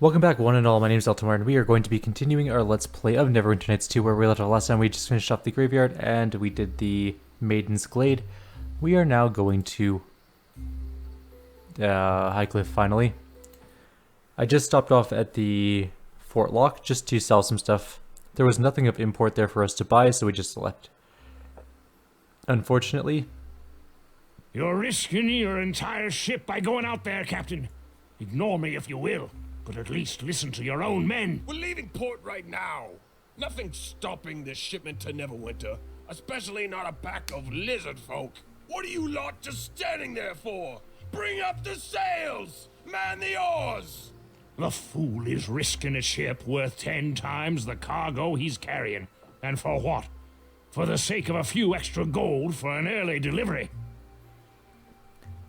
Welcome back, one and all. My name is Eltimar, and we are going to be continuing our Let's Play of Neverwinter Nights 2, where we left off last time. We just finished off the graveyard, and we did the Maiden's Glade. We are now going to Highcliff, finally. I just stopped off at the Fort Lock just to sell some stuff. There was nothing of import there for us to buy, so we just left. Unfortunately. You're risking your entire ship by going out there, Captain. Ignore me if you will, but at least listen to your own men. We're leaving port right now. Nothing's stopping this shipment to Neverwinter, especially not a pack of lizard folk. What are you lot just standing there for? Bring up the sails! Man the oars! The fool is risking a ship worth 10 times the cargo he's carrying. And for what? For the sake of a few extra gold for an early delivery.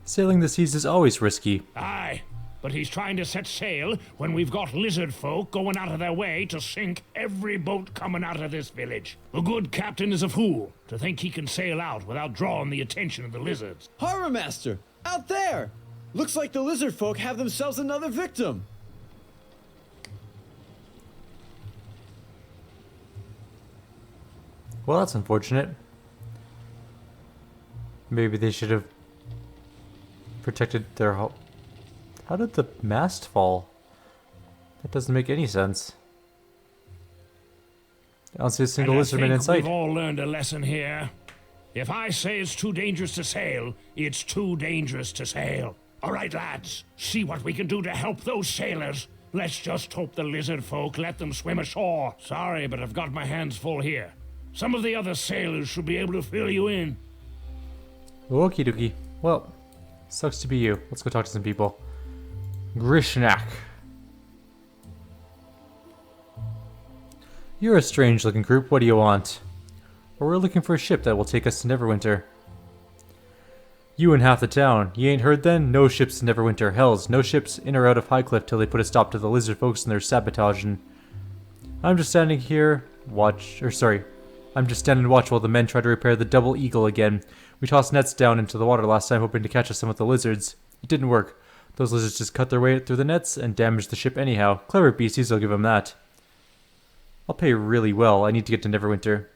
Sailing the seas is always risky. Aye, but he's trying to set sail when we've got lizard folk going out of their way to sink every boat coming out of this village. A good captain is a fool to think he can sail out without drawing the attention of the lizards. Harbor Master! Out there! Looks like the lizard folk have themselves another victim! Well, that's unfortunate. Maybe they should have protected their hull. How did the mast fall? That doesn't make any sense. I don't see a single lizardman in sight. We've all learned a lesson here. If I say it's too dangerous to sail, it's too dangerous to sail. All right, lads, see what we can do to help those sailors. Let's just hope the lizard folk let them swim ashore. Sorry, but I've got my hands full here. Some of the other sailors should be able to fill you in. Okie dokie. Well, sucks to be you. Let's go talk to some people. Grishnak. You're a strange looking group. What do you want? Well, we're looking for a ship that will take us to Neverwinter. You and half the town. You ain't heard then? No ships to Neverwinter. Hells, no ships in or out of Highcliff till they put a stop to the lizard folks and their sabotaging. I'm just standing here, I'm just standing to watch while the men try to repair the double eagle again. We tossed nets down into the water last time hoping to catch us some of the lizards. It didn't work. Those lizards just cut their way through the nets and damaged the ship anyhow. Clever beasties, I'll give them that. I'll pay really well. I need to get to Neverwinter.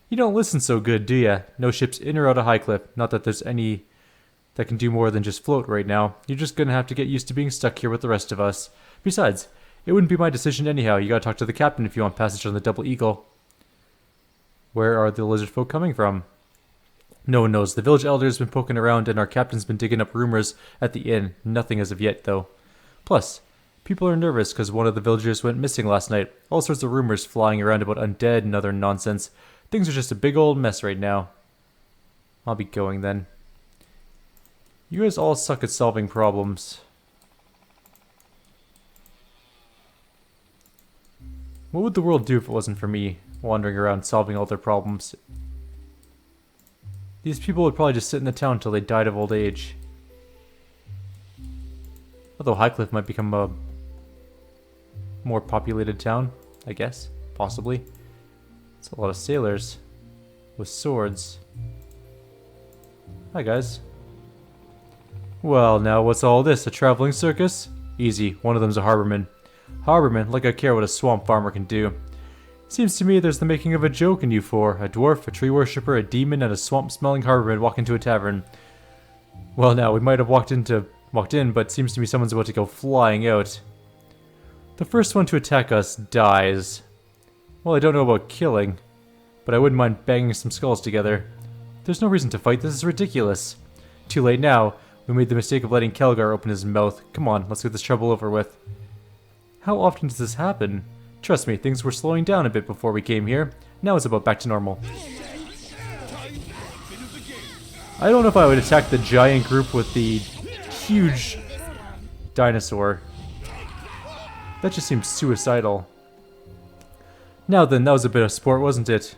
You don't listen so good, do ya? No ships in or out of Highcliff. Not that there's any that can do more than just float right now. You're just gonna have to get used to being stuck here with the rest of us. Besides, it wouldn't be my decision anyhow. You gotta talk to the captain if you want passage on the double eagle. Where are the lizard folk coming from? No one knows. The village elder's been poking around and our captain's been digging up rumors at the inn. Nothing as of yet, though. Plus, people are nervous because one of the villagers went missing last night. All sorts of rumors flying around about undead and other nonsense. Things are just a big old mess right now. I'll be going then. You guys all suck at solving problems. What would the world do if it wasn't for me wandering around solving all their problems? These people would probably just sit in the town until they died of old age. Although Highcliff might become a more populated town, I guess. Possibly. It's a lot of sailors with swords. Hi guys. Well, now what's all this? A traveling circus? Easy, one of them's a harborman. Harborman, like I care what a swamp farmer can do. Seems to me there's the making of a joke in you four. A dwarf, a tree worshipper, a demon, and a swamp-smelling harborman walk into a tavern. Well now, we might have walked in, but seems to me someone's about to go flying out. The first one to attack us dies. Well, I don't know about killing, but I wouldn't mind banging some skulls together. There's no reason to fight, this is ridiculous. Too late now. We made the mistake of letting Kelgar open his mouth. Come on, let's get this trouble over with. How often does this happen? Trust me, things were slowing down a bit before we came here. Now it's about back to normal. I don't know if I would attack the giant group with the huge dinosaur. That just seems suicidal. Now then, that was a bit of sport, wasn't it?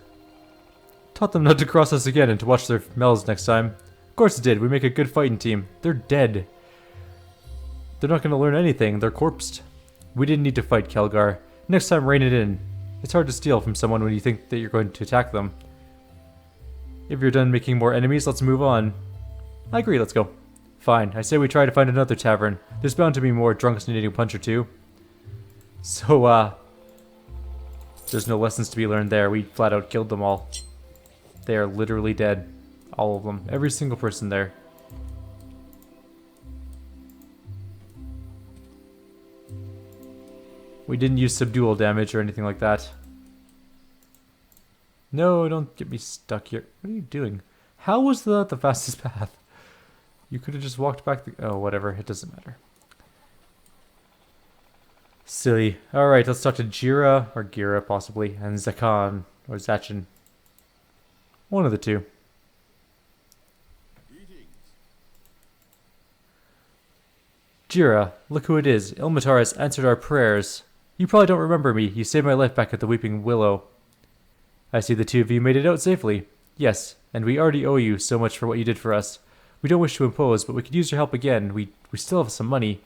Taught them not to cross us again and to watch their mouths next time. Of course it did, we make a good fighting team. They're dead. They're not going to learn anything, they're corpsed. We didn't need to fight Kelgar. Next time, rein it in. It's hard to steal from someone when you think that you're going to attack them. If you're done making more enemies, let's move on. I agree, let's go. Fine, I say we try to find another tavern. There's bound to be more drunks needing a punch or two. So, there's no lessons to be learned there. We flat out killed them all. They are literally dead. All of them. Every single person there. We didn't use subdual damage or anything like that. No, don't get me stuck here. What are you doing? How was that the fastest path? You could have just walked back the... Oh, whatever. It doesn't matter. Silly. Alright, let's talk to Jira, or Gira, possibly, and Zakan, or Zachin. One of the two. Jira, look who it is. Ilmatar has answered our prayers. You probably don't remember me. You saved my life back at the Weeping Willow. I see the two of you made it out safely. Yes, and we already owe you so much for what you did for us. We don't wish to impose, but we could use your help again. We still have some money.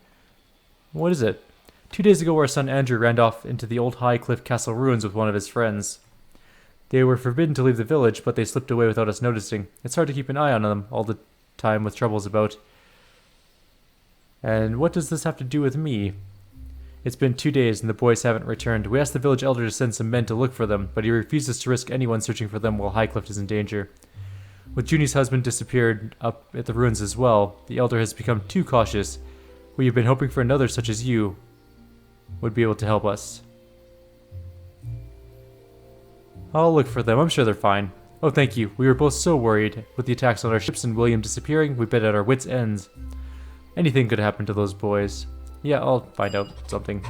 What is it? 2 days ago, our son Andrew ran off into the old Highcliff Castle ruins with one of his friends. They were forbidden to leave the village, but they slipped away without us noticing. It's hard to keep an eye on them all the time with troubles about. And what does this have to do with me? It's been 2 days and the boys haven't returned. We asked the village elder to send some men to look for them, but he refuses to risk anyone searching for them while Highcliff is in danger. With Junie's husband disappeared up at the ruins as well, the elder has become too cautious. We have been hoping for another such as you would be able to help us. I'll look for them. I'm sure they're fine. Oh, thank you. We were both so worried. With the attacks on our ships and William disappearing, we've been at our wits' ends. Anything could happen to those boys. Yeah, I'll find out something.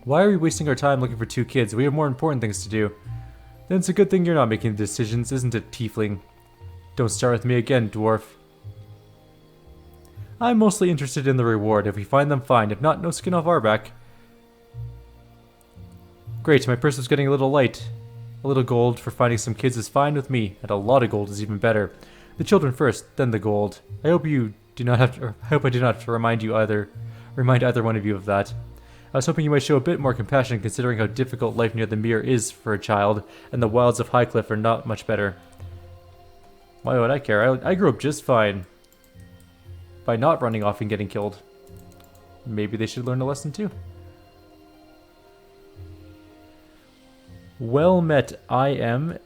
Why are we wasting our time looking for 2 kids? We have more important things to do. Then it's a good thing you're not making the decisions, isn't it, tiefling? Don't start with me again, dwarf. I'm mostly interested in the reward. If we find them, fine. If not, no skin off our back. Great, my purse was getting a little light. A little gold for finding some kids is fine with me, and a lot of gold is even better. The children first, then the gold. I hope I do not have to remind either one of you of that. I was hoping you might show a bit more compassion considering how difficult life near the mere is for a child, and the wilds of Highcliff are not much better. Why would I care? I grew up just fine by not running off and getting killed. Maybe they should learn a lesson too. Well met, I am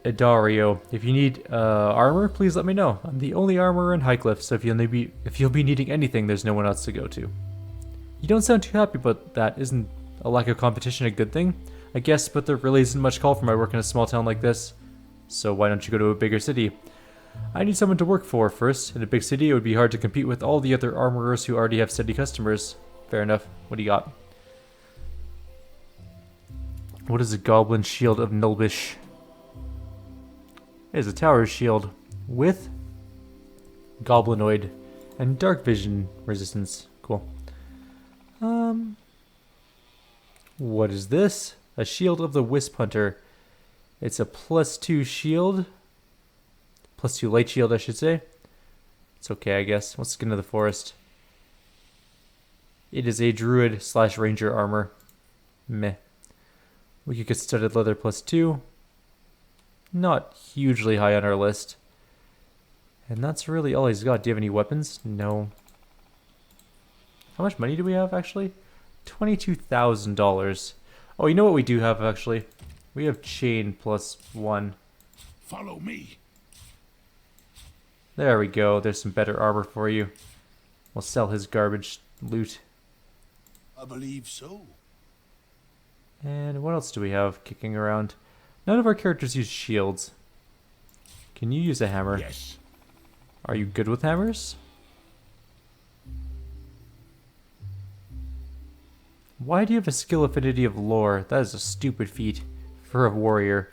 Idario. If you need armor, please let me know. I'm the only armorer in Highcliff, so if you'll be needing anything, there's no one else to go to. You don't sound too happy about that. Isn't a lack of competition a good thing? I guess, but there really isn't much call for my work in a small town like this. So why don't you go to a bigger city? I need someone to work for first. In a big city, it would be hard to compete with all the other armorers who already have steady customers. Fair enough. What do you got? What is a goblin shield of Nulbish? It is a tower shield with goblinoid and dark vision resistance. Cool. What is this? A shield of the Wisp Hunter. It's a +2 shield. +2 light shield, I should say. It's okay, I guess. What's Skin of the Forest? It is a druid / ranger armor. Meh. We could get studded leather +2. Not hugely high on our list. And that's really all he's got. Do you have any weapons? No. How much money do we have, actually? $22,000. Oh, you know what we do have, actually? We have chain +1. Follow me. There we go. There's some better armor for you. We'll sell his garbage loot. I believe so. And what else do we have kicking around? None of our characters use shields. Can you use a hammer? Yes. Are you good with hammers? Why do you have a skill affinity of lore? That is a stupid feat for a warrior.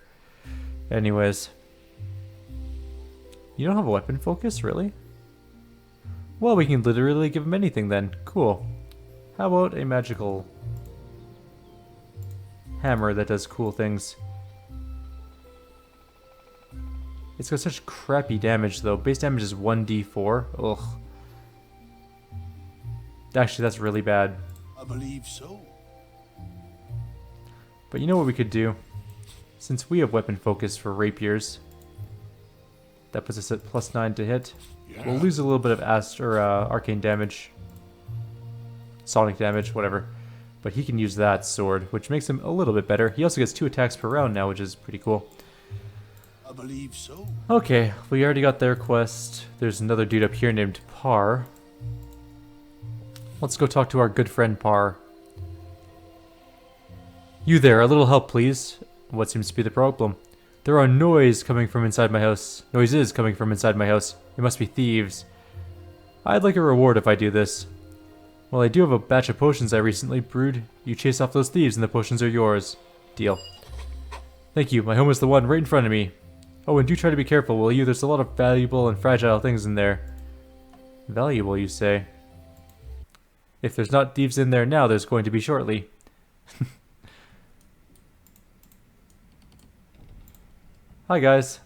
Anyways. You don't have a weapon focus, really? Well, we can literally give him anything then. Cool. How about a magical hammer that does cool things? It's got such crappy damage, though. Base damage is 1d4. Ugh. Actually, that's really bad. I believe so. But you know what we could do? Since we have weapon focus for rapiers, that puts us at +9 to hit. Yeah. We'll lose a little bit of arcane damage. Sonic damage, whatever. But he can use that sword, which makes him a little bit better. He also gets 2 attacks per round now, which is pretty cool. I believe so. Okay, we already got their quest. There's another dude up here named Par. Let's go talk to our good friend Par. You there, a little help please. What seems to be the problem? There are noises coming from inside my house. Noises coming from inside my house. It must be thieves. I'd like a reward if I do this. Well, I do have a batch of potions I recently brewed. You chase off those thieves and the potions are yours. Deal. Thank you, my home is the one right in front of me. Oh, and do try to be careful, will you? There's a lot of valuable and fragile things in there. Valuable, you say? If there's not thieves in there now, there's going to be shortly. Hi, guys.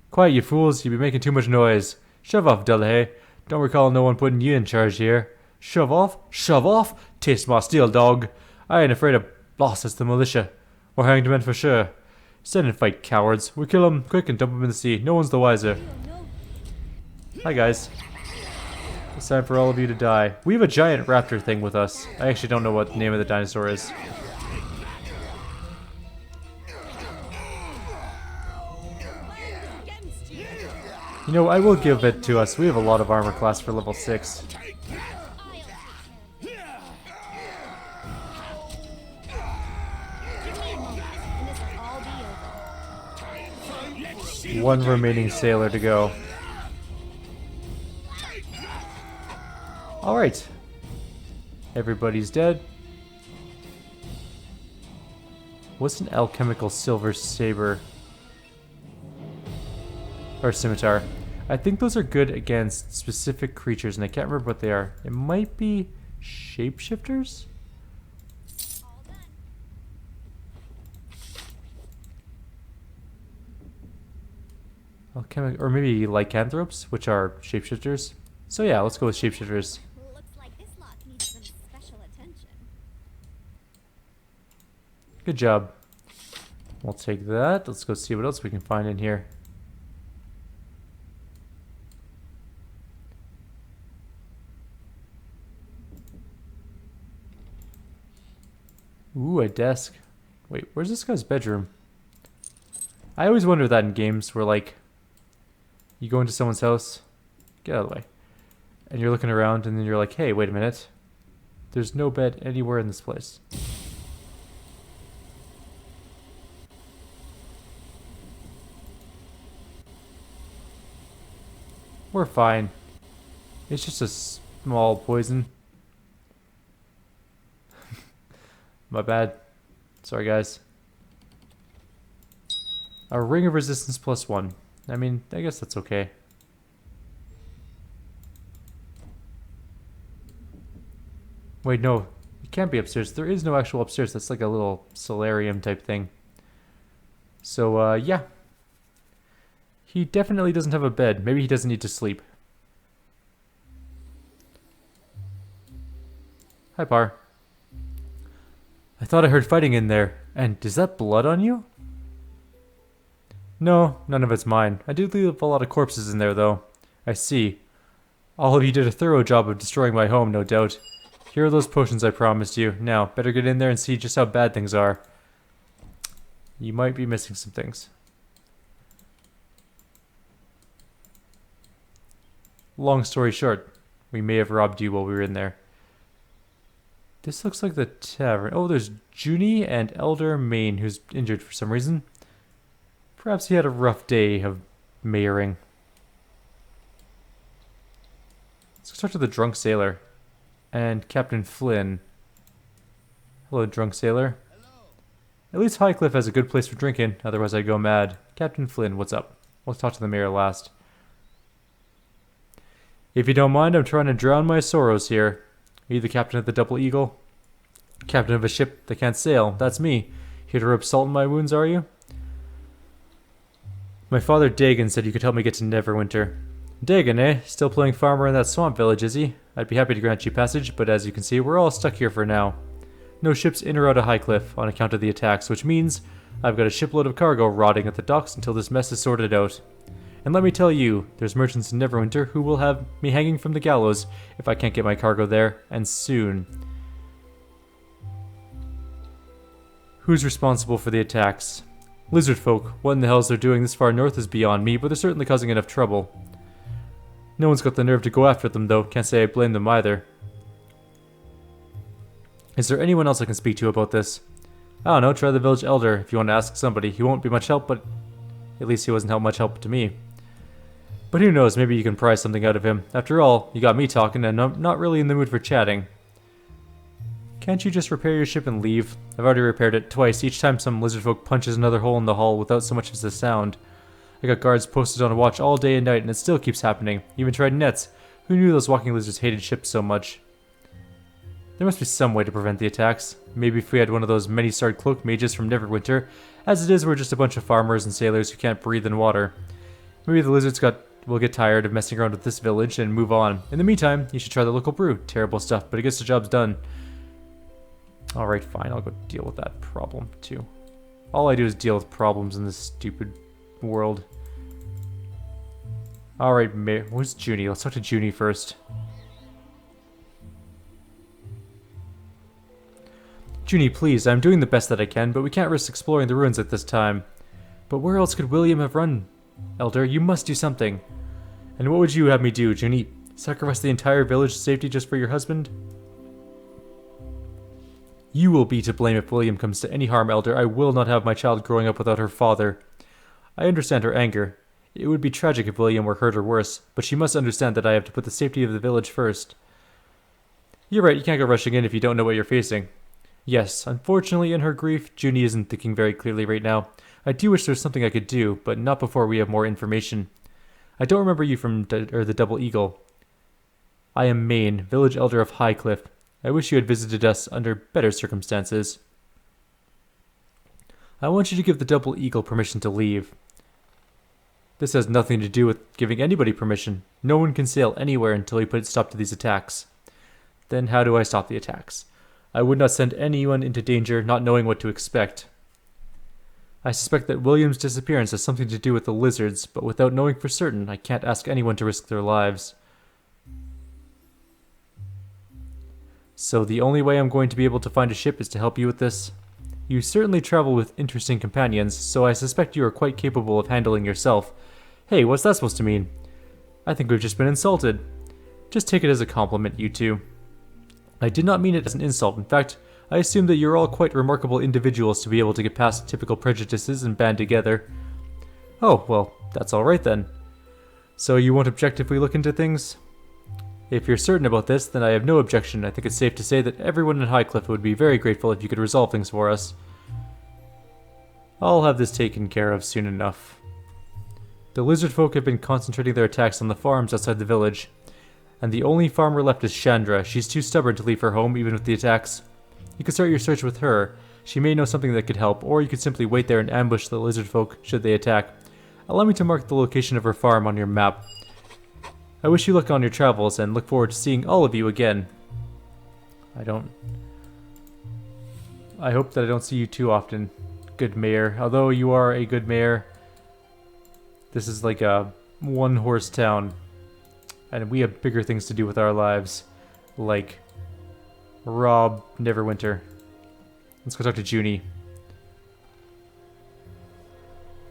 Quiet, you fools. You be making too much noise. Shove off, Delahaye. Don't recall no one putting you in charge here. Shove off? Shove off? Taste my steel, dog. I ain't afraid of bosses, the militia. Or hanged men for sure. Stand and fight, cowards. We'll kill them quick and dump them in the sea. No one's the wiser. Hi, guys. It's time for all of you to die. We have a giant raptor thing with us. I actually don't know what the name of the dinosaur is. You know, I will give it to us. We have a lot of armor class for level 6. One remaining sailor to go. Alright. Everybody's dead. What's an alchemical silver saber? Or scimitar. I think those are good against specific creatures, and I can't remember what they are. It might be shapeshifters? Alchemic, or maybe lycanthropes, which are shapeshifters. So yeah, let's go with shapeshifters. Looks like this lot needs some special attention. Good job. We'll take that. Let's go see what else we can find in here. Ooh, a desk. Wait, where's this guy's bedroom? I always wonder that in games where, like, you go into someone's house, get out of the way, and you're looking around, and then you're like, hey, wait a minute. There's no bed anywhere in this place. We're fine. It's just a small poison. My bad. Sorry, guys. A ring of resistance +1. I mean, I guess that's okay. Wait, no. It can't be upstairs. There is no actual upstairs. That's like a little solarium type thing. So, yeah. He definitely doesn't have a bed. Maybe he doesn't need to sleep. Hi, Par. I thought I heard fighting in there. And is that blood on you? No, none of it's mine. I did leave a lot of corpses in there, though. I see. All of you did a thorough job of destroying my home, no doubt. Here are those potions I promised you. Now, better get in there and see just how bad things are. You might be missing some things. Long story short, we may have robbed you while we were in there. This looks like the tavern. Oh, there's Junie and Elder Main, who's injured for some reason. Perhaps he had a rough day of mayoring. Let's talk to the drunk sailor. And Captain Flynn. Hello, drunk sailor. Hello. At least Highcliff has a good place for drinking, otherwise I'd go mad. Captain Flynn, what's up? Let's talk to the mayor last. If you don't mind, I'm trying to drown my sorrows here. Are you the captain of the Double Eagle? Captain of a ship that can't sail. That's me. Here to rub salt in my wounds, are you? My father Dagon said you could help me get to Neverwinter. Dagon, eh? Still playing farmer in that swamp village, is he? I'd be happy to grant you passage, but as you can see, we're all stuck here for now. No ships in or out of Highcliff on account of the attacks, which means I've got a shipload of cargo rotting at the docks until this mess is sorted out. And let me tell you, there's merchants in Neverwinter who will have me hanging from the gallows if I can't get my cargo there, and soon. Who's responsible for the attacks? Lizard folk. What in the hell they're doing this far north is beyond me, but they're certainly causing enough trouble. No one's got the nerve to go after them, though. Can't say I blame them either. Is there anyone else I can speak to about this? I don't know, try the village elder if you want to ask somebody. He won't be much help, but at least he wasn't much help to me. But who knows, maybe you can pry something out of him. After all, you got me talking, and I'm not really in the mood for chatting. Can't you just repair your ship and leave? I've already repaired it twice, each time some lizard folk punches another hole in the hull without so much as a sound. I got guards posted on a watch all day and night, and it still keeps happening. Even tried nets. Who knew those walking lizards hated ships so much? There must be some way to prevent the attacks. Maybe if we had one of those many-starred cloak mages from Neverwinter. As it is, we're just a bunch of farmers and sailors who can't breathe in water. Maybe the lizards will get tired of messing around with this village and move on. In the meantime, you should try the local brew. Terrible stuff, but it gets the jobs done. Alright, fine. I'll go deal with that problem, too. All I do is deal with problems in this stupid world. Alright, where's Junie? Let's talk to Junie first. Junie, please, I'm doing the best that I can, but we can't risk exploring the ruins at this time. But where else could William have run? Elder, you must do something. And what would you have me do, Junie? Sacrifice the entire village's safety just for your husband? You will be to blame if William comes to any harm, Elder. I will not have my child growing up without her father. I understand her anger. It would be tragic if William were hurt or worse, but she must understand that I have to put the safety of the village first. You're right, you can't go rushing in if you don't know what you're facing. Yes, unfortunately in her grief, Junie isn't thinking very clearly right now. I do wish there was something I could do, but not before we have more information. I don't remember you from the Double Eagle. I am Maine, village elder of Highcliff. I wish you had visited us under better circumstances. I want you to give the Double Eagle permission to leave. This has nothing to do with giving anybody permission. No one can sail anywhere until we put a stop to these attacks. Then how do I stop the attacks? I would not send anyone into danger not knowing what to expect. I suspect that William's disappearance has something to do with the lizards, but without knowing for certain, I can't ask anyone to risk their lives. So the only way I'm going to be able to find a ship is to help you with this? You certainly travel with interesting companions, so I suspect you are quite capable of handling yourself. Hey, what's that supposed to mean? I think we've just been insulted. Just take it as a compliment, you two. I did not mean it as an insult. In fact, I assume that you're all quite remarkable individuals to be able to get past typical prejudices and band together. Oh, well, that's alright then. So you won't object if we look into things? If you're certain about this, then I have no objection. I think it's safe to say that everyone in Highcliff would be very grateful if you could resolve things for us. I'll have this taken care of soon enough. The lizard folk have been concentrating their attacks on the farms outside the village, and the only farmer left is Chandra. She's too stubborn to leave her home even with the attacks. You could start your search with her. She may know something that could help, or you could simply wait there and ambush the lizard folk should they attack. Allow me to mark the location of her farm on your map. I wish you luck on your travels and look forward to seeing all of you again. I hope that I don't see you too often, good mayor. Although you are a good mayor, this is like a one-horse town, and we have bigger things to do with our lives, like rob Neverwinter. Let's go talk to Junie.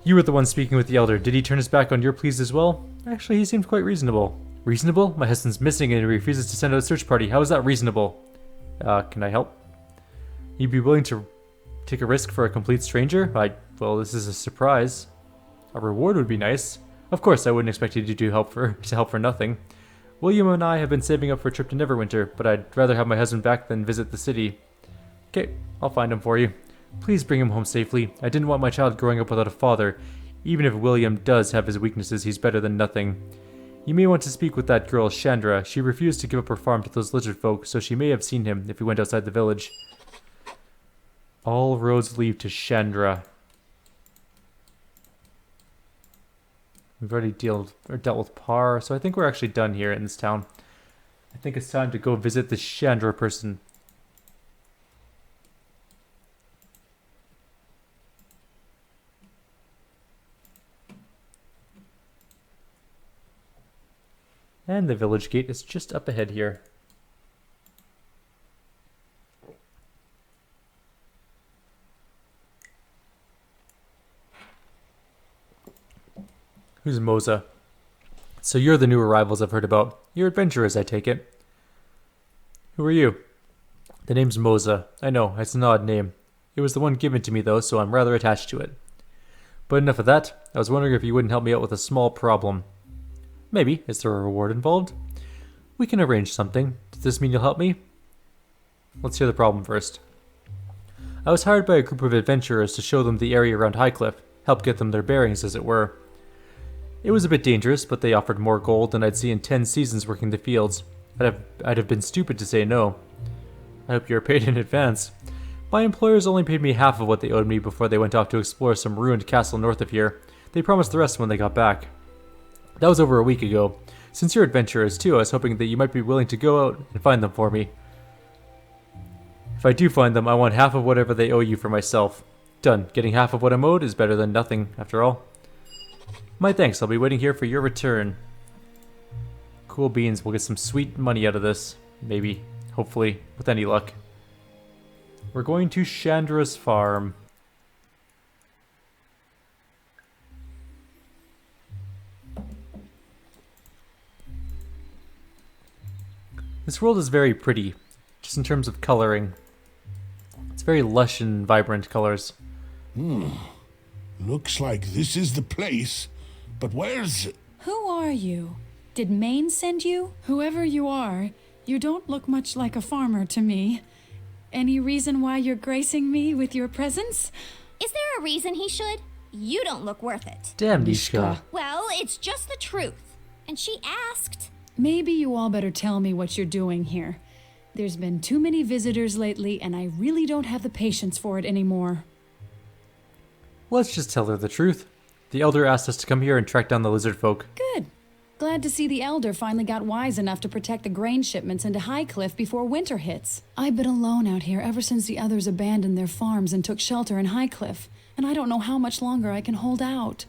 You were the one speaking with the elder. Did he turn his back on your pleas as well? Actually, he seemed quite reasonable. Reasonable? My husband's missing and he refuses to send out a search party. How is that reasonable? Can I help? You'd be willing to take a risk for a complete stranger? Well, this is a surprise. A reward would be nice. Of course, I wouldn't expect you to help for nothing. William and I have been saving up for a trip to Neverwinter, but I'd rather have my husband back than visit the city. Okay, I'll find him for you. Please bring him home safely. I didn't want my child growing up without a father. Even if William does have his weaknesses, he's better than nothing. You may want to speak with that girl, Chandra. She refused to give up her farm to those lizard folk, so she may have seen him if he went outside the village. All roads lead to Chandra. We've already dealt with Par, so I think we're actually done here in this town. I think it's time to go visit the Chandra person. And the village gate is just up ahead here. Who's Moza? So you're the new arrivals I've heard about. You're adventurers, I take it. Who are you? The name's Moza. I know, it's an odd name. It was the one given to me, though, so I'm rather attached to it. But enough of that. I was wondering if you wouldn't help me out with a small problem. Maybe. Is there a reward involved? We can arrange something. Does this mean you'll help me? Let's hear the problem first. I was hired by a group of adventurers to show them the area around Highcliff, help get them their bearings, as it were. It was a bit dangerous, but they offered more gold than I'd see in 10 seasons working the fields. I'd have been stupid to say no. I hope you are paid in advance. My employers only paid me half of what they owed me before they went off to explore some ruined castle north of here. They promised the rest when they got back. That was over a week ago. Since you're adventurers too, I was hoping that you might be willing to go out and find them for me. If I do find them, I want half of whatever they owe you for myself. Done. Getting half of what I'm owed is better than nothing, after all. My thanks, I'll be waiting here for your return. Cool beans, we'll get some sweet money out of this. Maybe. Hopefully. With any luck. We're going to Chandra's farm. This world is very pretty, just in terms of coloring. It's very lush and vibrant colors. Looks like this is the place. But where's... Who are you? Did Maine send you? Whoever you are, you don't look much like a farmer to me. Any reason why you're gracing me with your presence? Is there a reason he should? You don't look worth it. Damn, Nishka. Well, it's just the truth. And she asked. Maybe you all better tell me what you're doing here. There's been too many visitors lately, and I really don't have the patience for it anymore. Let's just tell her the truth. The Elder asked us to come here and track down the lizard folk. Good. Glad to see the Elder finally got wise enough to protect the grain shipments into Highcliff before winter hits. I've been alone out here ever since the others abandoned their farms and took shelter in Highcliff, and I don't know how much longer I can hold out.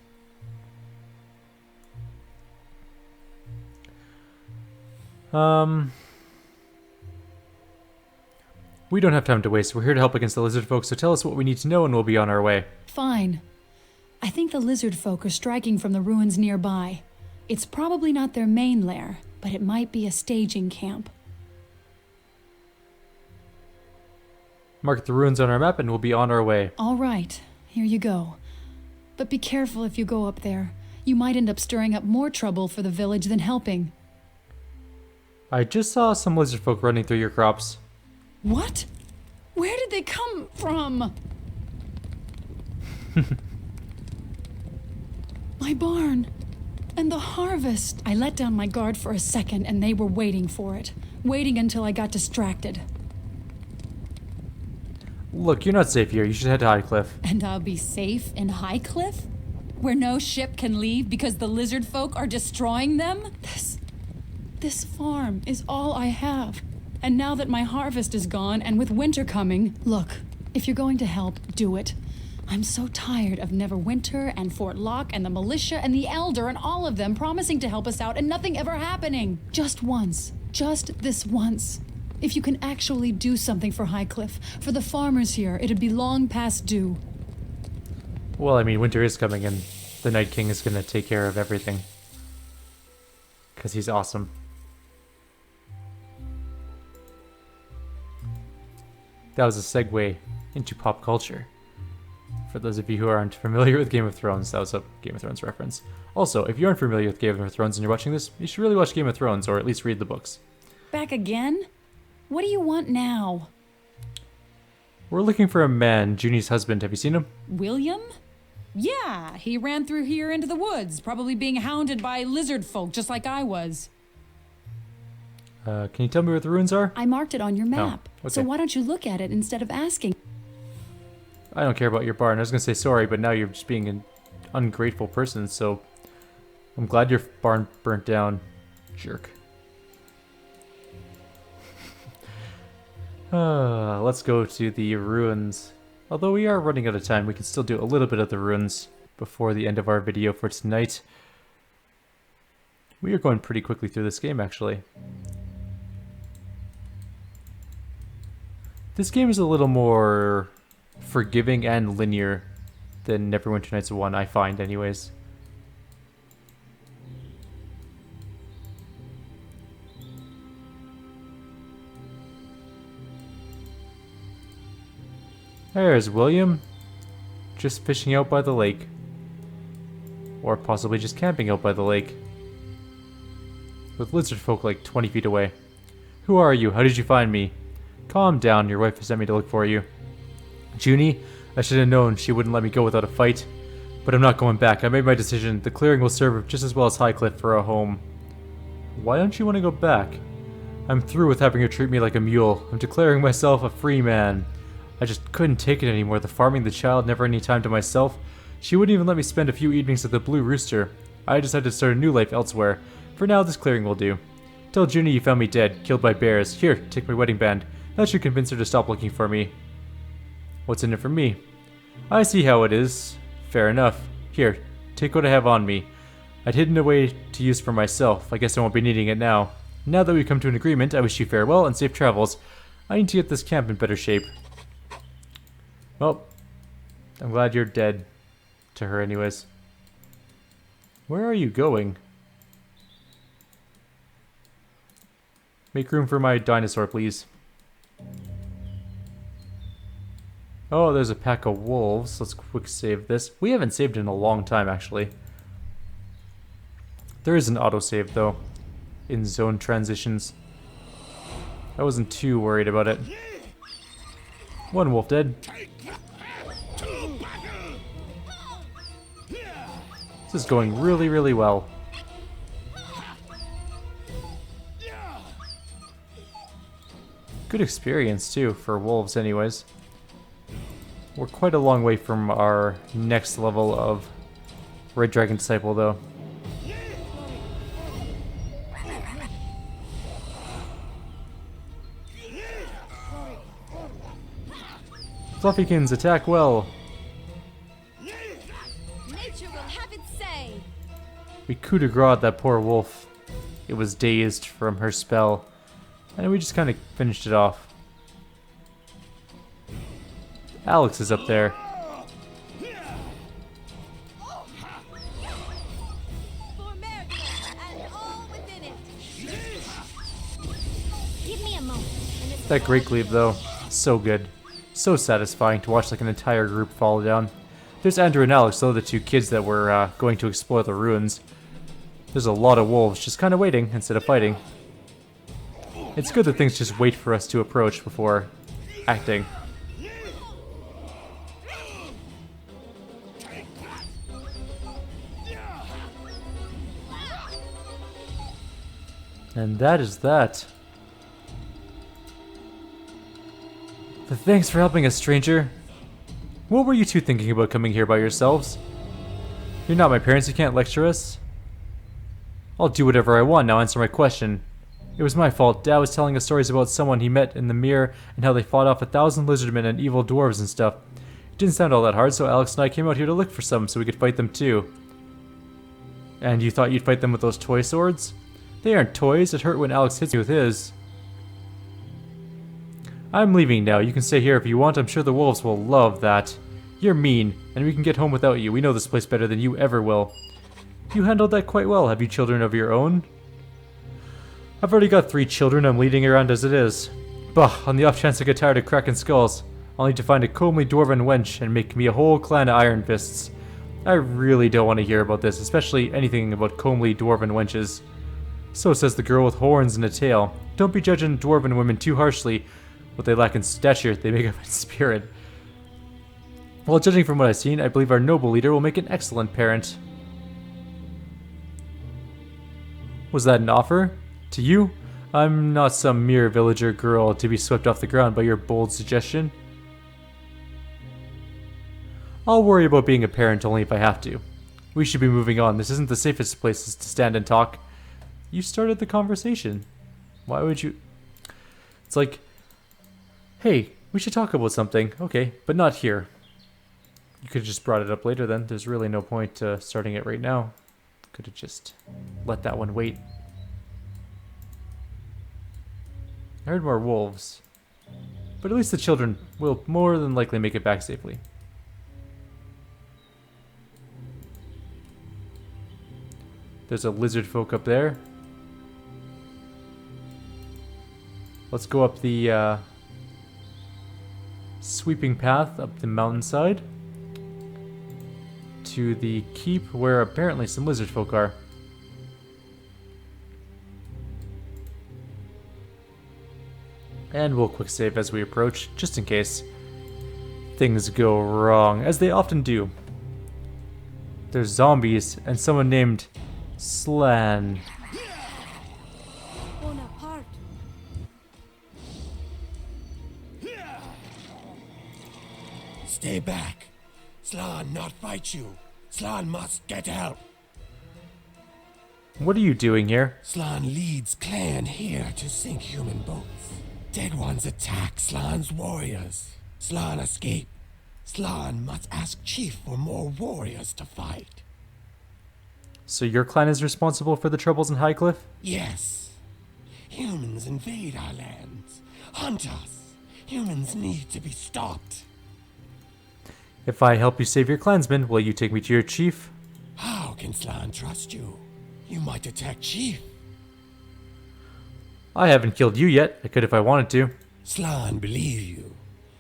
We don't have time to waste. We're here to help against the lizard folk, so tell us what we need to know and we'll be on our way. Fine. I think the lizard folk are striking from the ruins nearby. It's probably not their main lair, but it might be a staging camp. Mark the ruins on our map and we'll be on our way. All right, here you go. But be careful if you go up there. You might end up stirring up more trouble for the village than helping. I just saw some lizard folk running through your crops. What? Where did they come from? My barn. And the harvest. I let down my guard for a second and they were waiting for it. Waiting until I got distracted. Look, you're not safe here. You should head to Highcliff. And I'll be safe in Highcliff? Where no ship can leave because the lizard folk are destroying them? This farm is all I have. And now that my harvest is gone and with winter coming, look, if you're going to help, do it. I'm so tired of Neverwinter and Fort Locke and the militia and the Elder and all of them promising to help us out and nothing ever happening. Just once. Just this once. If you can actually do something for Highcliff, for the farmers here, it'd be long past due. Well, I mean, winter is coming and the Night King is going to take care of everything. Because he's awesome. That was a segue into pop culture. For those of you who aren't familiar with Game of Thrones, that was a Game of Thrones reference. Also, if you aren't familiar with Game of Thrones and you're watching this, you should really watch Game of Thrones, or at least read the books. Back again? What do you want now? We're looking for a man, Junie's husband. Have you seen him? William? Yeah, he ran through here into the woods, probably being hounded by lizard folk just like I was. Can you tell me where the ruins are? I marked it on your map. okay. So why don't you look at it instead of asking? I don't care about your barn. I was going to say sorry, but now you're just being an ungrateful person, so I'm glad your barn burnt down, jerk. Let's go to the ruins. Although we are running out of time, we can still do a little bit of the ruins before the end of our video for tonight. We are going pretty quickly through this game, actually. This game is a little more forgiving and linear than Neverwinter Nights 1, I find, anyways. There's William. Just fishing out by the lake. Or possibly just camping out by the lake. With lizard folk like 20 feet away. Who are you? How did you find me? Calm down, your wife sent me to look for you. Junie, I should have known she wouldn't let me go without a fight. But I'm not going back. I made my decision. The clearing will serve just as well as Highcliff for a home. Why don't you want to go back? I'm through with having her treat me like a mule. I'm declaring myself a free man. I just couldn't take it anymore. The farming, the child, never any time to myself. She wouldn't even let me spend a few evenings at the Blue Rooster. I decided to start a new life elsewhere. For now, this clearing will do. Tell Junie you found me dead, killed by bears. Here, take my wedding band. That should convince her to stop looking for me. What's in it for me? I see how it is. Fair enough. Here, take what I have on me. I'd hidden away to use for myself. I guess I won't be needing it now. Now that we've come to an agreement, I wish you farewell and safe travels. I need to get this camp in better shape. Well, I'm glad you're dead. To her anyways. Where are you going? Make room for my dinosaur, please. Oh, there's a pack of wolves. Let's quick save this. We haven't saved in a long time, actually. There is an autosave, though, in zone transitions. I wasn't too worried about it. One wolf dead. This is going really, really well. Good experience, too, for wolves anyways. We're quite a long way from our next level of Red Dragon Disciple, though. Fluffykins, attack well! Nature will have its say. We coup de grace that poor wolf. It was dazed from her spell, and we just kind of finished it off. Alex is up there. Give me a moment. That Great Glaive, though, so good. So satisfying to watch like an entire group fall down. There's Andrew and Alex, though, the two kids that were going to explore the ruins. There's a lot of wolves just kind of waiting instead of fighting. It's good that things just wait for us to approach before acting. And that is that. Thanks for helping us, stranger. What were you two thinking about coming here by yourselves? You're not my parents, you can't lecture us. I'll do whatever I want, now answer my question. It was my fault. Dad was telling us stories about someone he met in the mirror and how they fought off 1,000 lizardmen and evil dwarves and stuff. It didn't sound all that hard, so Alex and I came out here to look for some so we could fight them too. And you thought you'd fight them with those toy swords? They aren't toys. It hurt when Alex hits me with his. I'm leaving now. You can stay here if you want. I'm sure the wolves will love that. You're mean, and we can get home without you. We know this place better than you ever will. You handled that quite well. Have you children of your own? I've already got 3 children I'm leading around as it is. Bah, on the off chance I get tired of cracking skulls, I'll need to find a comely dwarven wench and make me a whole clan of Iron Fists. I really don't want to hear about this, especially anything about comely dwarven wenches. So says the girl with horns and a tail. Don't be judging dwarven women too harshly. What they lack in stature, they make up in spirit. Well, judging from what I've seen, I believe our noble leader will make an excellent parent. Was that an offer? To you? I'm not some mere villager girl to be swept off the ground by your bold suggestion. I'll worry about being a parent only if I have to. We should be moving on. This isn't the safest places to stand and talk. You started the conversation. Why would you... It's like... Hey, we should talk about something. Okay, but not here. You could have just brought it up later then. There's really no point starting it right now. Could have just let that one wait. I heard more wolves. But at least the children will more than likely make it back safely. There's a lizard folk up there. Let's go up the sweeping path up the mountainside to the keep where apparently some lizard folk are. And we'll quick save as we approach, just in case things go wrong, as they often do. There's zombies and someone named Slan. Bonaparte. Stay back. Slan not fight you. Slan must get help. What are you doing here? Slan leads clan here to sink human boats. Dead ones attack Slan's warriors. Slan escape. Slan must ask chief for more warriors to fight. So your clan is responsible for the troubles in Highcliff? Yes. Humans invade our lands. Hunt us. Humans need to be stopped. If I help you save your clansmen, will you take me to your chief? How can Slan trust you? You might attack chief. I haven't killed you yet. I could if I wanted to. Slan believe you.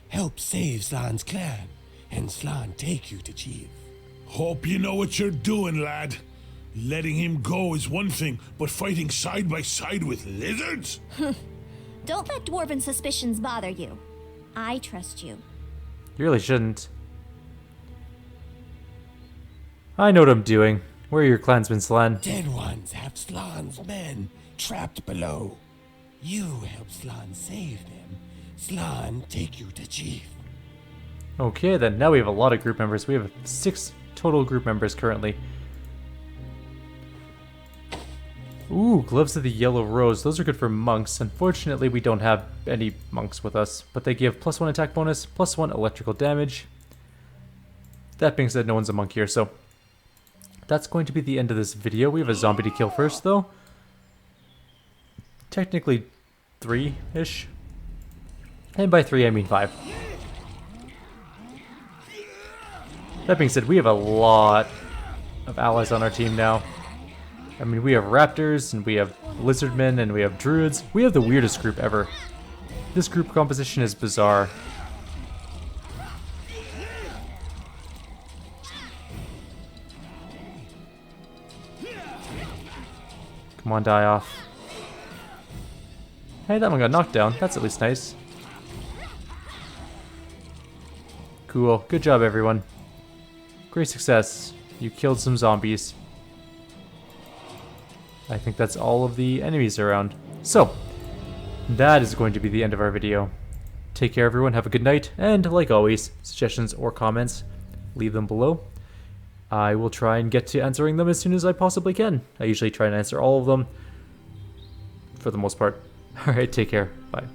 Help save Slan's clan, and Slan take you to chief. Hope you know what you're doing, lad. Letting him go is one thing, but fighting side by side with lizards? Don't let dwarven suspicions bother you. I trust you. You really shouldn't. I know what I'm doing. Where are your clansmen, Slan? Dead ones have Slan's men trapped below. You help Slan save them. Slan take you to chief. Okay, then now we have a lot of group members. We have 6 total group members currently. Ooh, gloves of the yellow rose. Those are good for monks. Unfortunately, we don't have any monks with us, but they give +1 attack bonus, +1 electrical damage. That being said, no one's a monk here, so that's going to be the end of this video. We have a zombie to kill first, though. Technically 3-ish. And by 3, I mean 5. That being said, we have a lot of allies on our team now. I mean, we have raptors, and we have lizardmen, and we have druids. We have the weirdest group ever. This group composition is bizarre. Come on, die off. Hey, that one got knocked down. That's at least nice. Cool. Good job, everyone. Great success. You killed some zombies. I think that's all of the enemies around. So, that is going to be the end of our video. Take care, everyone. Have a good night. And, like always, suggestions or comments, leave them below. I will try and get to answering them as soon as I possibly can. I usually try and answer all of them, for the most part. Alright, take care. Bye.